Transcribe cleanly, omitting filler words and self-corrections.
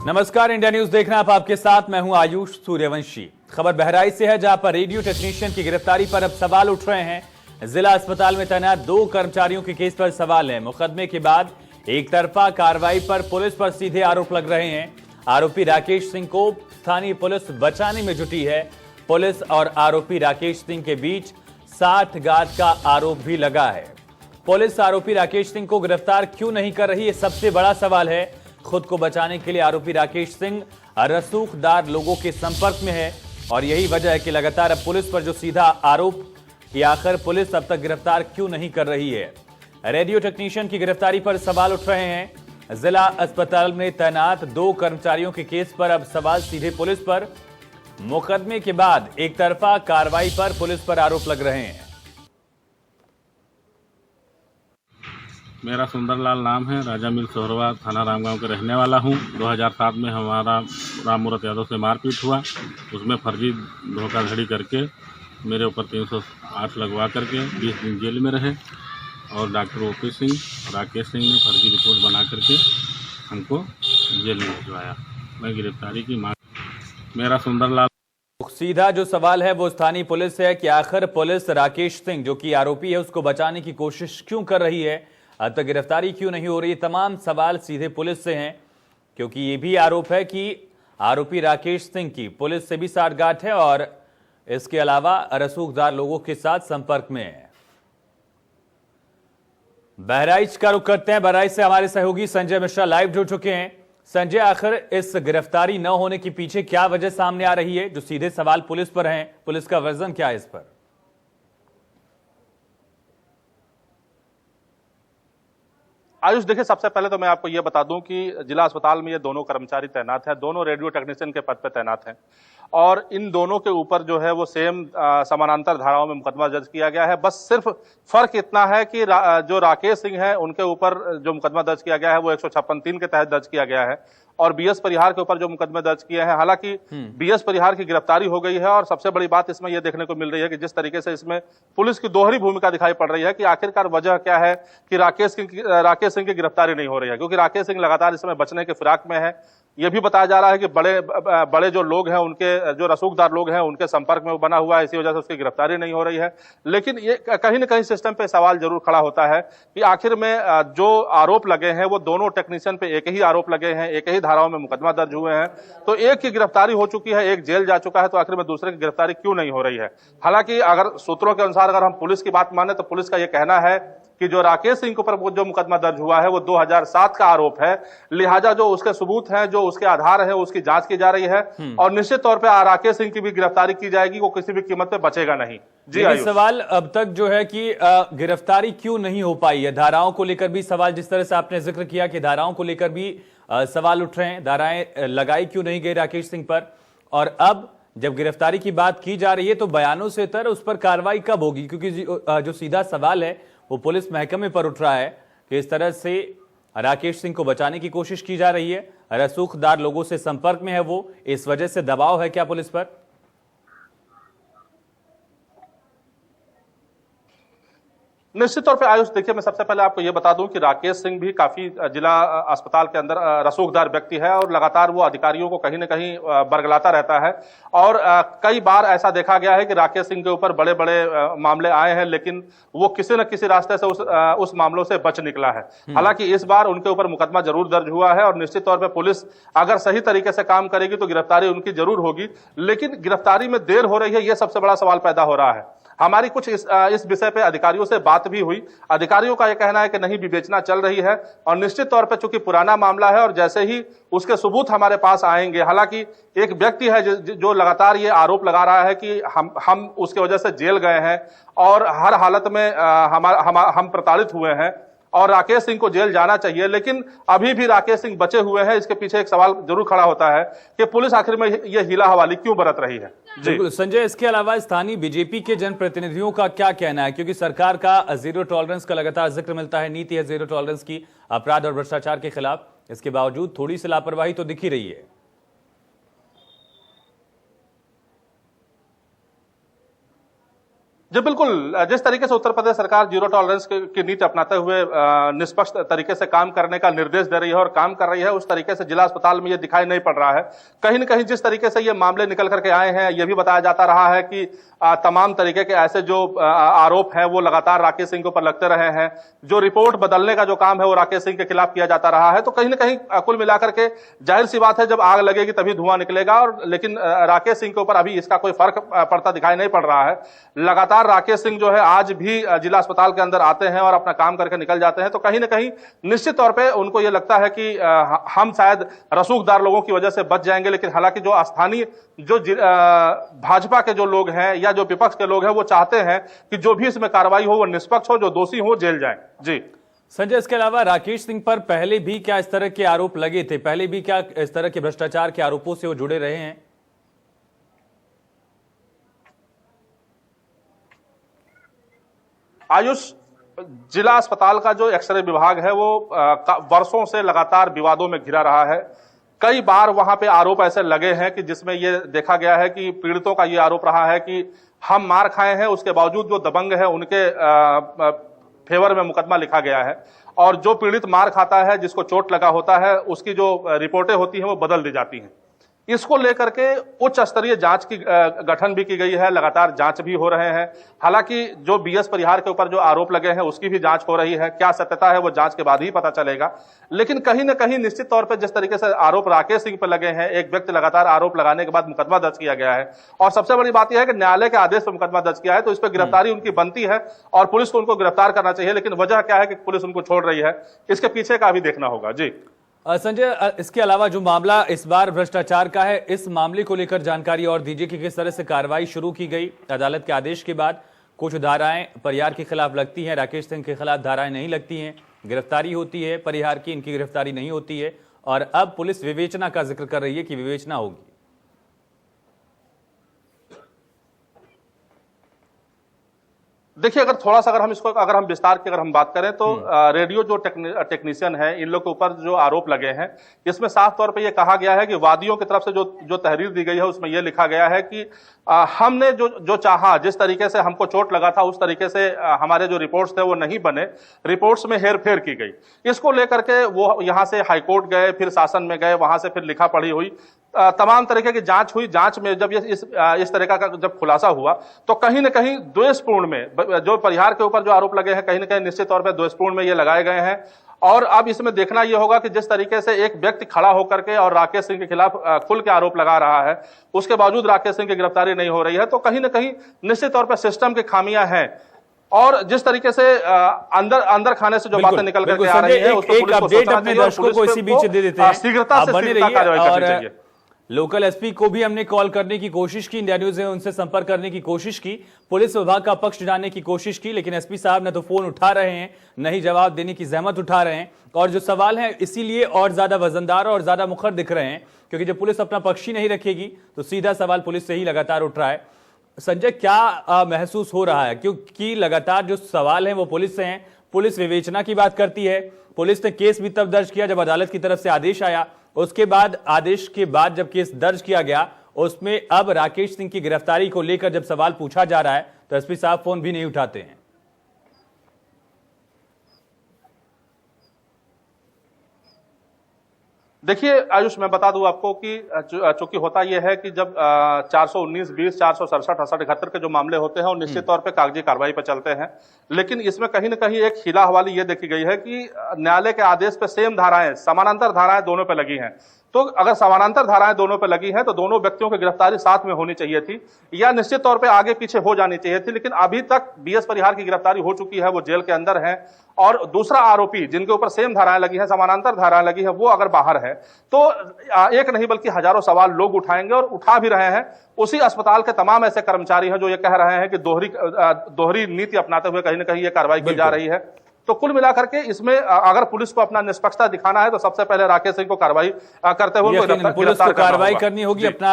नमस्कार, India news देखना आप आपके साथ मैं हूं आयुष सूर्यवंशी। खबर बहराइच से है, जहां पर रेडियो टेक्नीशियन की गिरफ्तारी पर अब सवाल उठ रहे हैं। जिला अस्पताल में तैनात 2 कर्मचारियों के केस पर सवाल है। मुकदमे के बाद एक तरफा कार्रवाई पर पुलिस पर सीधे आरोप लग रहे हैं। आरोपी राकेश सिंह को स्थानीय पुलिस बचाने में जुटी है। पुलिस और आरोपी राकेश सिंह के बीच साठगांठ का आरोप भी लगा है। पुलिस आरोपी राकेश सिंह को गिरफ्तार क्यों नहीं कर रही, ये सबसे बड़ा सवाल है। खुद को बचाने के लिए आरोपी राकेश सिंह रसूखदार लोगों के संपर्क में है और यही वजह है कि लगातार अब पुलिस पर जो सीधा आरोप कि आखिर पुलिस अब तक गिरफ्तार क्यों नहीं कर रही है। रेडियो टेक्नीशियन की गिरफ्तारी पर सवाल उठ रहे हैं। जिला अस्पताल में तैनात 2 कर्मचारियों के केस पर अब सवाल सीधे पुलिस पर। मुकदमे के बाद एक तरफा कार्रवाई पर पुलिस पर आरोप लग रहे हैं। मेरा सुंदरलाल नाम है, राजा मिल सोहरवा, थाना रामगांव के रहने वाला हूं। 2007 में हमारा राम मूरत यादव से मारपीट हुआ। उसमें फर्जी धोखाधड़ी करके मेरे ऊपर 308 लगवा करके 20 दिन जेल में रहे और डॉक्टर ओपी सिंह राकेश सिंह ने फर्जी रिपोर्ट बना करके हमको जेल में भिजवाया। मैं गिरफ्तारी की मांग। मेरा सुंदरलाल। सीधा जो सवाल है वो स्थानीय पुलिस है कि आखिर पुलिस राकेश सिंह जो कि आरोपी है उसको बचाने की कोशिश क्यों कर रही है, अब तक गिरफ्तारी क्यों नहीं हो रही। तमाम सवाल सीधे पुलिस से हैं, क्योंकि ये भी आरोप है कि आरोपी राकेश सिंह की पुलिस से भी साठगांठ है और इसके अलावा रसूखदार लोगों के साथ संपर्क में है। बहराइच का रुख करते हैं। बहराइच से हमारे सहयोगी संजय मिश्रा लाइव जुड़ चुके हैं। संजय, आखिर इस गिरफ्तारी न होने के पीछे क्या वजह सामने आ रही है? जो सीधे सवाल पुलिस पर हैं, पुलिस का वर्जन क्या है इस पर? आयुष, देखिए, सबसे पहले तो मैं आपको यह बता दूं कि जिला अस्पताल में ये दोनों कर्मचारी तैनात हैं, दोनों रेडियो टेक्नीशियन के पद पर तैनात हैं और इन दोनों के ऊपर जो है वो सेम समानांतर धाराओं में मुकदमा दर्ज किया गया है। बस सिर्फ फर्क इतना है कि जो राकेश सिंह है उनके ऊपर जो मुकदमा दर्ज किया गया है वो 156(3) के तहत दर्ज किया गया है और बीएस परिहार के ऊपर जो मुकदमे दर्ज किए हैं। हालांकि बीएस परिहार की गिरफ्तारी हो गई है और सबसे बड़ी बात इसमें यह देखने को मिल रही है कि जिस तरीके से इसमें पुलिस की दोहरी भूमिका दिखाई पड़ रही है कि आखिरकार वजह क्या है कि राकेश सिंह की गिरफ्तारी नहीं हो रही है, क्योंकि राकेश सिंह लगातार इसमें बचने के फिराक में है। यह भी बताया जा रहा है कि बड़े जो लोग हैं, उनके जो रसूखदार लोग हैं, उनके संपर्क में वो बना हुआ है, इसी वजह से उसकी गिरफ्तारी नहीं हो रही है। लेकिन ये कहीं न कहीं सिस्टम पे सवाल जरूर खड़ा होता है कि आखिर में जो आरोप लगे हैं वो दोनों टेक्नीशियन पे एक ही आरोप लगे हैं, एक ही धाराओं में मुकदमा दर्ज हुए हैं, तो एक की गिरफ्तारी हो चुकी है, एक जेल जा चुका है, तो आखिर में दूसरे की गिरफ्तारी क्यों नहीं हो रही है। हालांकि अगर सूत्रों के अनुसार अगर हम पुलिस की बात माने तो पुलिस का यह कहना है कि जो राकेश सिंह के ऊपर जो मुकदमा दर्ज हुआ है वो 2007 का आरोप है, लिहाजा जो उसके सबूत हैं, जो उसके आधार है, उसकी जांच की जा रही है और निश्चित तौर पे राकेश सिंह की भी गिरफ्तारी की जाएगी, वो किसी भी कीमत पे बचेगा नहीं। जी आयुष, सवाल अब तक जो है कि गिरफ्तारी क्यों नहीं हो पाई है। धाराओं को लेकर भी सवाल, जिस तरह से आपने जिक्र किया कि धाराओं को लेकर भी सवाल उठ रहे हैं, धाराएं लगाई क्यों नहीं गई राकेश सिंह पर, और अब जब गिरफ्तारी की बात की जा रही है तो बयानों से तर उस पर कार्रवाई कब होगी? क्योंकि जो सीधा सवाल है वो पुलिस महकमे पर उठ रहा है कि इस तरह से राकेश सिंह को बचाने की कोशिश की जा रही है, रसूखदार लोगों से संपर्क में है वो, इस वजह से दबाव है क्या पुलिस पर? निश्चित तौर पे आयुष, देखिए, मैं सबसे पहले आपको यह बता दूं कि राकेश सिंह भी काफी जिला अस्पताल के अंदर रसूखदार व्यक्ति है और लगातार वो अधिकारियों को कहीं न कहीं बरगलाता रहता है और कई बार ऐसा देखा गया है कि राकेश सिंह के ऊपर बड़े बड़े मामले आए हैं, लेकिन वो किसी न किसी रास्ते से उस मामलों से बच निकला है। हालांकि इस बार उनके ऊपर मुकदमा जरूर दर्ज हुआ है और निश्चित तौर पर पुलिस अगर सही तरीके से काम करेगी तो गिरफ्तारी उनकी जरूर होगी, लेकिन गिरफ्तारी में देर हो रही है, यह सबसे बड़ा सवाल पैदा हो रहा है। हमारी कुछ इस विषय पे अधिकारियों से बात भी हुई। अधिकारियों का यह कहना है कि नहीं, विवेचना चल रही है और निश्चित तौर पे चूंकि पुराना मामला है और जैसे ही उसके सबूत हमारे पास आएंगे, हालांकि एक व्यक्ति है जो लगातार ये आरोप लगा रहा है कि हम उसके वजह से जेल गए हैं और हर हालत में हम प्रताड़ित हुए हैं और राकेश सिंह को जेल जाना चाहिए, लेकिन अभी भी राकेश सिंह बचे हुए हैं। इसके पीछे एक सवाल जरूर खड़ा होता है कि पुलिस आखिर में यह हीला हवाली क्यों बरत रही है। जी संजय, इसके अलावा स्थानीय बीजेपी के जनप्रतिनिधियों का क्या कहना है? क्योंकि सरकार का जीरो टॉलरेंस का लगातार जिक्र मिलता है, नीति है जीरो टॉलरेंस की अपराध और भ्रष्टाचार के खिलाफ, इसके बावजूद थोड़ी सी लापरवाही तो दिख ही रही है। जी बिल्कुल, जिस तरीके से उत्तर प्रदेश सरकार जीरो टॉलरेंस की नीति अपनाते हुए निष्पक्ष तरीके से काम करने का निर्देश दे रही है और काम कर रही है, उस तरीके से जिला अस्पताल में ये दिखाई नहीं पड़ रहा है। कहीं न कहीं जिस तरीके से ये मामले निकल करके आए हैं, ये भी बताया जाता रहा है कि तमाम तरीके के ऐसे जो आरोप हैं वो लगातार राकेश सिंह के ऊपर लगते रहे हैं। जो रिपोर्ट बदलने का जो काम है वो राकेश सिंह के खिलाफ किया जाता रहा है। तो कहीं न कहीं कुल मिलाकर के जाहिर सी बात है, जब आग लगेगी तभी धुआं निकलेगा। और लेकिन राकेश सिंह के ऊपर अभी इसका कोई फर्क पड़ता दिखाई नहीं पड़ रहा है। लगातार राकेश सिंह जो है आज भी जिला अस्पताल के अंदर आते हैं और अपना काम करके निकल जाते हैं। तो कहीं ना कहीं निश्चित तौर पे उनको ये लगता है कि हम शायद रसूखदार लोगों की वजह से बच जाएंगे, लेकिन हालांकि जो स्थानीय जो भाजपा के जो लोग हैं या जो विपक्ष के लोग हैं वो चाहते हैं कि जो भी इसमें कार्रवाई हो वो निष्पक्ष हो, जो दोषी हो जेल जाए। जी संजय, इसके अलावा राकेश सिंह पर पहले भी क्या इस तरह के आरोप लगे थे? पहले भी क्या इस तरह के भ्रष्टाचार के आरोपों से वो जुड़े रहे हैं? आयुष, जिला अस्पताल का जो एक्सरे विभाग है वो वर्षों से लगातार विवादों में घिरा रहा है। कई बार वहां पे आरोप ऐसे लगे हैं कि जिसमें ये देखा गया है कि पीड़ितों का ये आरोप रहा है कि हम मार खाए हैं, उसके बावजूद जो दबंग है उनके फेवर में मुकदमा लिखा गया है। और जो पीड़ित मार खाता है, जिसको चोट लगा होता है, उसकी जो रिपोर्टें होती हैं वो बदल दी जाती हैं। इसको लेकर के उच्च स्तरीय जांच की गठन भी की गई है, लगातार जांच भी हो रहे हैं। हालांकि जो बीएस परिहार के ऊपर जो आरोप लगे हैं उसकी भी जांच हो रही है। क्या सत्यता है वो जांच के बाद ही पता चलेगा। लेकिन कहीं ना कहीं निश्चित तौर पर जिस तरीके से आरोप राकेश सिंह पर लगे हैं, एक व्यक्ति लगातार आरोप लगाने के बाद मुकदमा दर्ज किया गया है। और सबसे बड़ी बात यह है कि न्यायालय के आदेश पर मुकदमा दर्ज किया है, तो इस पर गिरफ्तारी उनकी बनती है और पुलिस को उनको गिरफ्तार करना चाहिए। लेकिन वजह क्या है कि पुलिस उनको छोड़ रही है, इसके पीछे का भी देखना होगा। जी संजय, इसके अलावा जो मामला इस बार भ्रष्टाचार का है, इस मामले को लेकर जानकारी और दीजिए कि किस तरह से कार्रवाई शुरू की गई। अदालत के आदेश के बाद कुछ धाराएं परिहार के खिलाफ लगती हैं, राकेश सिंह के खिलाफ धाराएं नहीं लगती हैं, गिरफ्तारी होती है परिहार की, इनकी गिरफ्तारी नहीं होती है। और अब पुलिस विवेचना का जिक्र कर रही है कि विवेचना होगी। देखिए, अगर थोड़ा सा अगर हम विस्तार की अगर हम बात करें तो रेडियो जो टेक्नीशियन है, इन लोग के ऊपर जो आरोप लगे हैं, इसमें साफ तौर पे ये कहा गया है कि वादियों की तरफ से जो तहरीर दी गई है उसमें ये लिखा गया है कि हमने जो चाहा, जिस तरीके से हमको चोट लगा था उस तरीके से हमारे जो रिपोर्ट्स थे वो नहीं बने, रिपोर्ट्स में हेरफेर की गई। इसको लेकर के वो यहाँ से हाईकोर्ट गए, फिर शासन में गए, वहां से फिर लिखा पढ़ी हुई, तमाम तरीके की जांच हुई। जांच में जब इस तरह का जब खुलासा हुआ तो कहीं ना कहीं द्वेषपूर्ण में जो परिहार के ऊपर जो आरोप लगे हैं, कहीं ना कहीं निश्चित तौर पर द्वेषपूर्ण में ये लगाए गए हैं। और अब इसमें देखना यह होगा कि जिस तरीके से एक व्यक्ति खड़ा होकर के और राकेश सिंह के खिलाफ खुल के आरोप लगा रहा है, उसके बावजूद राकेश सिंह की गिरफ्तारी नहीं हो रही है, तो कहीं ना कहीं निश्चित तौर पर सिस्टम की खामियां हैं। और जिस तरीके से अंदर खाने से जो बातें निकल करके आ रही है, उसको पुलिस को सोचना चाहिए और पुलिस को इसी बीच दे देते हैं, शीघ्रता से कार्रवाई करनी चाहिए। लोकल एसपी को भी हमने कॉल करने की कोशिश की, इंडिया न्यूज ने उनसे संपर्क करने की कोशिश की, पुलिस विभाग का पक्ष जानने की कोशिश की, लेकिन एसपी साहब न तो फोन उठा रहे हैं, न ही जवाब देने की जहमत उठा रहे हैं। और जो सवाल है इसीलिए और ज्यादा वजनदार और ज्यादा मुखर दिख रहे हैं, क्योंकि जब पुलिस अपना पक्ष ही नहीं रखेगी तो सीधा सवाल पुलिस से ही लगातार उठ रहा है। संजय, क्या महसूस हो रहा है? क्योंकि लगातार जो सवाल है वो पुलिस से हैं, पुलिस विवेचना की बात करती है। पुलिस ने केस भी तब दर्ज किया जब अदालत की तरफ से आदेश आया, उसके बाद आदेश के बाद जब केस दर्ज किया गया उसमें अब राकेश सिंह की गिरफ्तारी को लेकर जब सवाल पूछा जा रहा है तो एसपी साहब फोन भी नहीं उठाते हैं। देखिए आयुष, मैं बता दूं आपको कि चूंकि होता यह है कि जब 419, 20, 467, 68, 71 के जो मामले होते हैं वो निश्चित तौर पे कागजी कार्रवाई पर चलते हैं। लेकिन इसमें कहीं ना कहीं एक हिला हवाली ये देखी गई है कि न्यायालय के आदेश पे सेम धाराएं, समानांतर धाराएं दोनों पे लगी हैं। तो अगर समानांतर धाराएं दोनों पे लगी हैं तो दोनों व्यक्तियों की गिरफ्तारी साथ में होनी चाहिए थी या निश्चित तौर पे आगे पीछे हो जानी चाहिए थी। लेकिन अभी तक बीएस परिहार की गिरफ्तारी हो चुकी है, वो जेल के अंदर है। और दूसरा आरोपी जिनके ऊपर सेम धाराएं लगी हैं, समानांतर धाराएं लगी हैं, वो अगर बाहर है तो एक नहीं बल्कि हजारों सवाल लोग उठाएंगे और उठा भी रहे हैं। उसी अस्पताल के तमाम ऐसे कर्मचारी हैं जो ये कह रहे हैं कि दोहरी नीति अपनाते हुए कहीं ना कहीं ये कार्रवाई की जा रही है। तो कुल मिलाकर के इसमें अगर पुलिस को अपना निष्पक्षता दिखाना है तो सबसे पहले राकेश सिंह को कार्रवाई करते हुए पुलिस को कार्रवाई करनी होगी, अपना